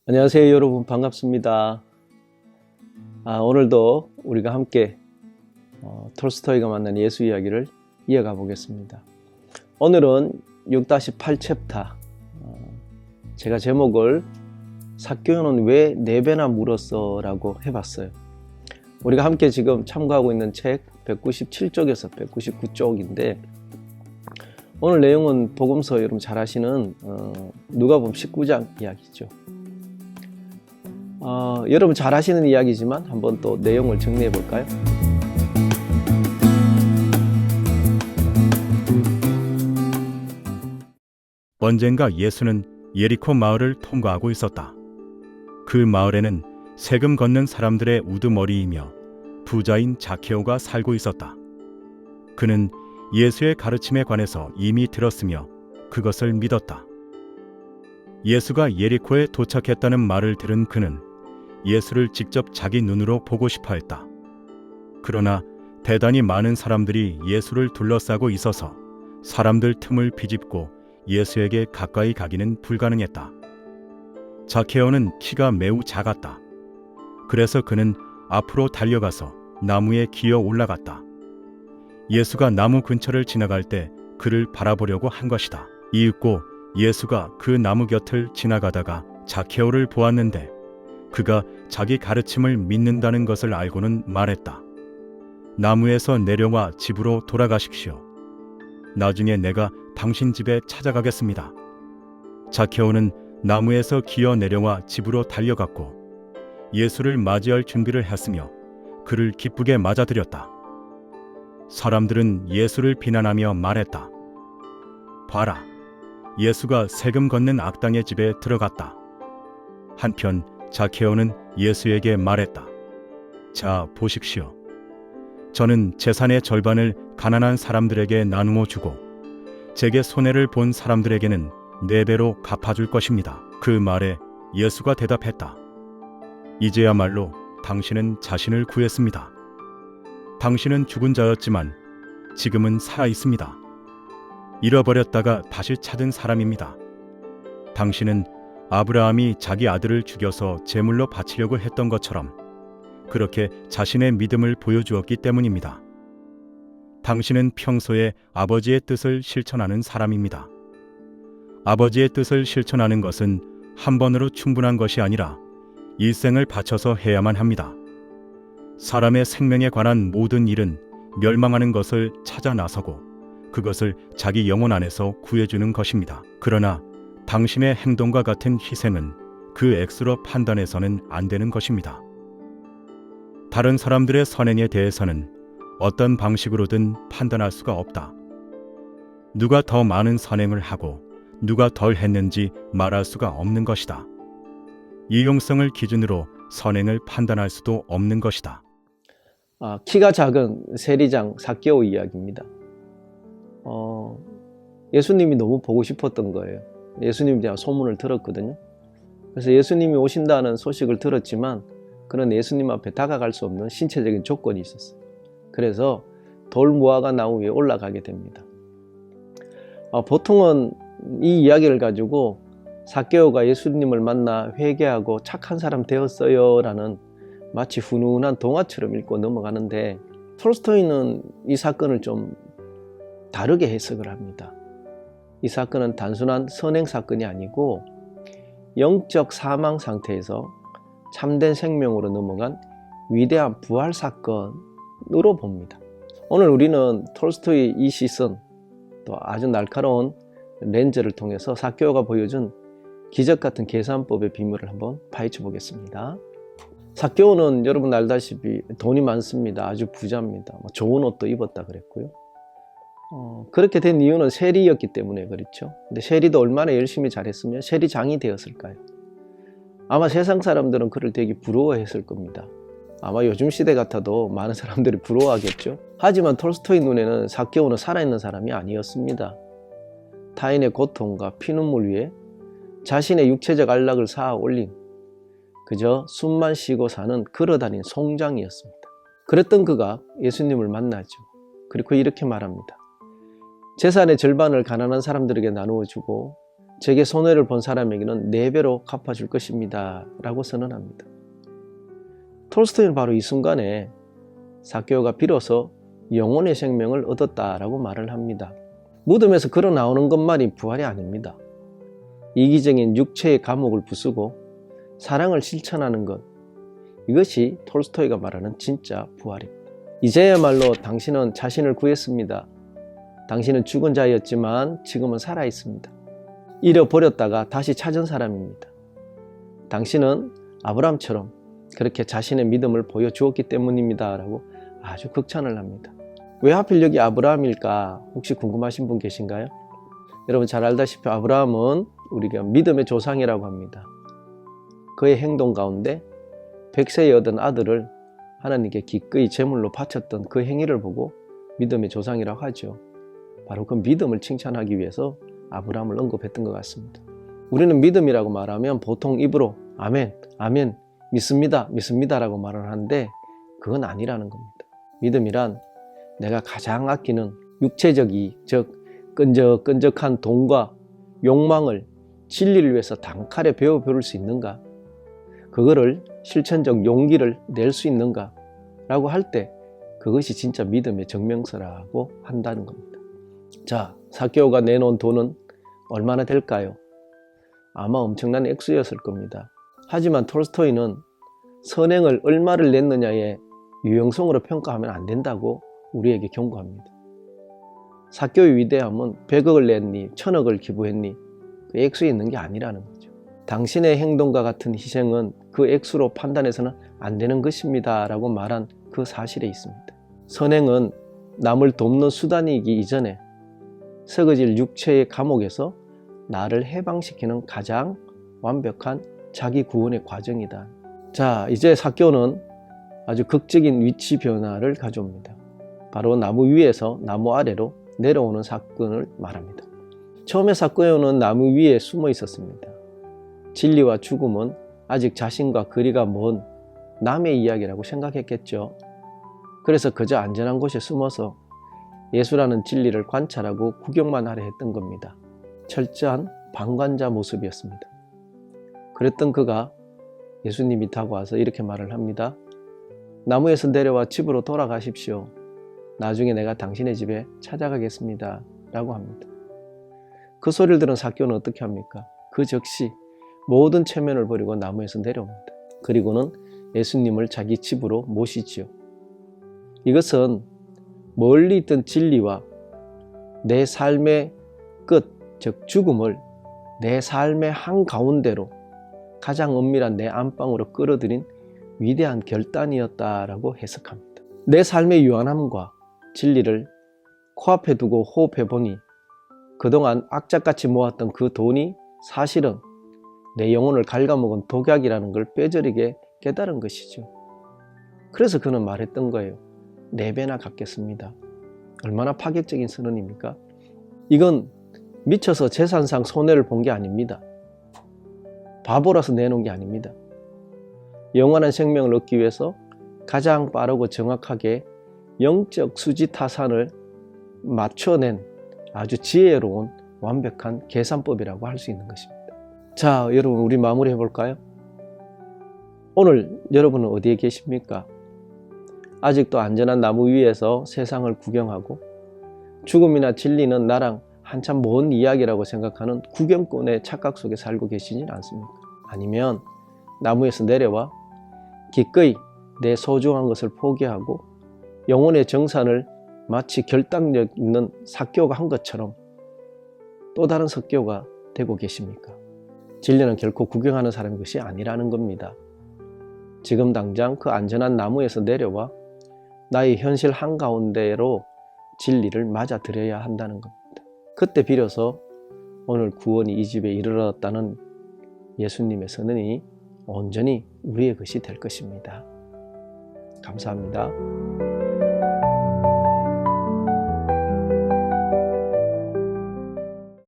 안녕하세요 여러분, 반갑습니다. 오늘도 우리가 함께 톨스토이가 만난 예수 이야기를 이어가 보겠습니다. 오늘은 6-8챕터, 제가 제목을 삭개오는 왜 4배나 물었어? 라고 해봤어요. 우리가 함께 지금 참고하고 있는 책 197쪽에서 199쪽인데 오늘 내용은 복음서 여러분 잘 아시는 누가복음 19장 이야기죠. 여러분 잘 아시는 이야기지만 한번 또 내용을 정리해 볼까요? 언젠가 예수는 예리코 마을을 통과하고 있었다. 그 마을에는 세금 걷는 사람들의 우두머리이며 부자인 자케오가 살고 있었다. 그는 예수의 가르침에 관해서 이미 들었으며 그것을 믿었다. 예수가 예리코에 도착했다는 말을 들은 그는 예수를 직접 자기 눈으로 보고 싶어 했다. 그러나 대단히 많은 사람들이 예수를 둘러싸고 있어서 사람들 틈을 비집고 예수에게 가까이 가기는 불가능했다. 자케오는 키가 매우 작았다. 그래서 그는 앞으로 달려가서 나무에 기어 올라갔다. 예수가 나무 근처를 지나갈 때 그를 바라보려고 한 것이다. 이윽고 예수가 그 나무 곁을 지나가다가 자케오를 보았는데 그가 자기 가르침을 믿는다는 것을 알고는 말했다. 나무에서 내려와 집으로 돌아가십시오. 나중에 내가 당신 집에 찾아가겠습니다. 자케오는 나무에서 기어 내려와 집으로 달려갔고 예수를 맞이할 준비를 했으며 그를 기쁘게 맞아들였다. 사람들은 예수를 비난하며 말했다. 봐라, 예수가 세금 걷는 악당의 집에 들어갔다. 한편 자케오는 예수에게 말했다. 자, 보십시오. 저는 재산의 절반을 가난한 사람들에게 나누어 주고 제게 손해를 본 사람들에게는 4배로 갚아줄 것입니다. 그 말에 예수가 대답했다. 이제야말로 당신은 자신을 구했습니다. 당신은 죽은 자였지만 지금은 살아 있습니다. 잃어버렸다가 다시 찾은 사람입니다. 당신은 아브라함이 자기 아들을 죽여서 제물로 바치려고 했던 것처럼 그렇게 자신의 믿음을 보여주었기 때문입니다. 당신은 평소에 아버지의 뜻을 실천하는 사람입니다. 아버지의 뜻을 실천하는 것은 한 번으로 충분한 것이 아니라 일생을 바쳐서 해야만 합니다. 사람의 생명에 관한 모든 일은 멸망하는 것을 찾아 나서고 그것을 자기 영혼 안에서 구해주는 것입니다. 그러나 당신의 행동과 같은 희생은 그 액수로 판단해서는 안 되는 것입니다. 다른 사람들의 선행에 대해서는 어떤 방식으로든 판단할 수가 없다. 누가 더 많은 선행을 하고 누가 덜 했는지 말할 수가 없는 것이다. 이용성을 기준으로 선행을 판단할 수도 없는 것이다. 키가 작은 세리장 삭개오 이야기입니다. 예수님이 너무 보고 싶었던 거예요. 예수님에 대한 소문을 들었거든요. 그래서 예수님이 오신다는 소식을 들었지만 그는 예수님 앞에 다가갈 수 없는 신체적인 조건이 있었어요. 그래서 돌무화과 나무 위에 올라가게 됩니다. 보통은 이 이야기를 가지고 삭개오가 예수님을 만나 회개하고 착한 사람 되었어요 라는 마치 훈훈한 동화처럼 읽고 넘어가는데 톨스토이는 이 사건을 좀 다르게 해석을 합니다. 이 사건은 단순한 선행 사건이 아니고 영적 사망 상태에서 참된 생명으로 넘어간 위대한 부활 사건으로 봅니다. 오늘 우리는 톨스토이의 이 시선, 또 아주 날카로운 렌즈를 통해서 삭개오가 보여준 기적 같은 계산법의 비밀을 한번 파헤쳐 보겠습니다. 삭개오는 여러분 알다시피 돈이 많습니다. 아주 부자입니다. 좋은 옷도 입었다 그랬고요. 그렇게 된 이유는 세리였기 때문에 그렇죠. 근데 세리도 얼마나 열심히 잘했으면 세리장이 되었을까요? 아마 세상 사람들은 그를 되게 부러워했을 겁니다. 아마 요즘 시대 같아도 많은 사람들이 부러워하겠죠. 하지만 톨스토이 눈에는 삭개오는 살아있는 사람이 아니었습니다. 타인의 고통과 피눈물 위에 자신의 육체적 안락을 쌓아 올린 그저 숨만 쉬고 사는 걸어다닌 송장이었습니다. 그랬던 그가 예수님을 만나죠. 그리고 이렇게 말합니다. 재산의 절반을 가난한 사람들에게 나누어 주고 제게 손해를 본 사람에게는 4배로 갚아줄 것입니다 라고 선언합니다. 톨스토이는 바로 이 순간에 삭개오가 비로소 영혼의 생명을 얻었다라고 말을 합니다. 무덤에서 걸어 나오는 것만이 부활이 아닙니다. 이기적인 육체의 감옥을 부수고 사랑을 실천하는 것, 이것이 톨스토이가 말하는 진짜 부활입니다. 이제야말로 당신은 자신을 구했습니다. 당신은 죽은 자였지만 지금은 살아있습니다. 잃어버렸다가 다시 찾은 사람입니다. 당신은 아브라함처럼 그렇게 자신의 믿음을 보여주었기 때문입니다 라고 아주 극찬을 합니다. 왜 하필 여기 아브라함일까 혹시 궁금하신 분 계신가요? 여러분 잘 알다시피 아브라함은 우리가 믿음의 조상이라고 합니다. 그의 행동 가운데 100세에 얻은 아들을 하나님께 기꺼이 제물로 바쳤던 그 행위를 보고 믿음의 조상이라고 하죠. 바로 그 믿음을 칭찬하기 위해서 아브라함을 언급했던 것 같습니다. 우리는 믿음이라고 말하면 보통 입으로 아멘, 아멘, 믿습니다, 믿습니다라고 말을 하는데 그건 아니라는 겁니다. 믿음이란 내가 가장 아끼는 육체적 이익, 즉 끈적끈적한 돈과 욕망을 진리를 위해서 단칼에 베어 버릴 수 있는가? 그거를 실천적 용기를 낼 수 있는가? 라고 할 때 그것이 진짜 믿음의 증명서라고 한다는 겁니다. 자, 삭개오가 내놓은 돈은 얼마나 될까요? 아마 엄청난 액수였을 겁니다. 하지만 톨스토이는 선행을 얼마를 냈느냐에 유용성으로 평가하면 안 된다고 우리에게 경고합니다. 삭개오의 위대함은 100억을 냈니, 1000억을 기부했니 그 액수에 있는 게 아니라는 거죠. 당신의 행동과 같은 희생은 그 액수로 판단해서는 안 되는 것입니다 라고 말한 그 사실에 있습니다. 선행은 남을 돕는 수단이기 이전에 썩어질 육체의 감옥에서 나를 해방시키는 가장 완벽한 자기 구원의 과정이다. 자, 이제 삭개오는 아주 극적인 위치 변화를 가져옵니다. 바로 나무 위에서 나무 아래로 내려오는 사건을 말합니다. 처음에 삭개오는 나무 위에 숨어 있었습니다. 진리와 죽음은 아직 자신과 거리가 먼 남의 이야기라고 생각했겠죠. 그래서 그저 안전한 곳에 숨어서 예수라는 진리를 관찰하고 구경만 하려 했던 겁니다. 철저한 방관자 모습이었습니다. 그랬던 그가 예수님이 다가와서 이렇게 말을 합니다. 나무에서 내려와 집으로 돌아가십시오. 나중에 내가 당신의 집에 찾아가겠습니다 라고 합니다. 그 소리를 들은 삭개오는 어떻게 합니까? 그 즉시 모든 체면을 버리고 나무에서 내려옵니다. 그리고는 예수님을 자기 집으로 모시지요. 이것은 멀리 있던 진리와 내 삶의 끝, 즉 죽음을 내 삶의 한가운데로 가장 은밀한 내 안방으로 끌어들인 위대한 결단이었다라고 해석합니다. 내 삶의 유한함과 진리를 코앞에 두고 호흡해 보니 그동안 악착같이 모았던 그 돈이 사실은 내 영혼을 갉아먹은 독약이라는 걸 뼈저리게 깨달은 것이죠. 그래서 그는 말했던 거예요. 4배나 갚겠습니다. 얼마나 파격적인 선언입니까? 이건 미쳐서 재산상 손해를 본 게 아닙니다. 바보라서 내놓은 게 아닙니다. 영원한 생명을 얻기 위해서 가장 빠르고 정확하게 영적 수지 타산을 맞춰낸 아주 지혜로운 완벽한 계산법이라고 할 수 있는 것입니다. 자, 여러분 우리 마무리해 볼까요? 오늘 여러분은 어디에 계십니까? 아직도 안전한 나무 위에서 세상을 구경하고 죽음이나 진리는 나랑 한참 먼 이야기라고 생각하는 구경꾼의 착각 속에 살고 계시진 않습니까? 아니면 나무에서 내려와 기꺼이 내 소중한 것을 포기하고 영혼의 정산을 마치 결단력 있는 삭개오가 한 것처럼 또 다른 삭개오가 되고 계십니까? 진리는 결코 구경하는 사람의 것이 아니라는 겁니다. 지금 당장 그 안전한 나무에서 내려와 나의 현실 한가운데로 진리를 맞아들여야 한다는 겁니다. 그때 비로소 오늘 구원이 이 집에 이르렀다는 예수님의 선언이 온전히 우리의 것이 될 것입니다. 감사합니다.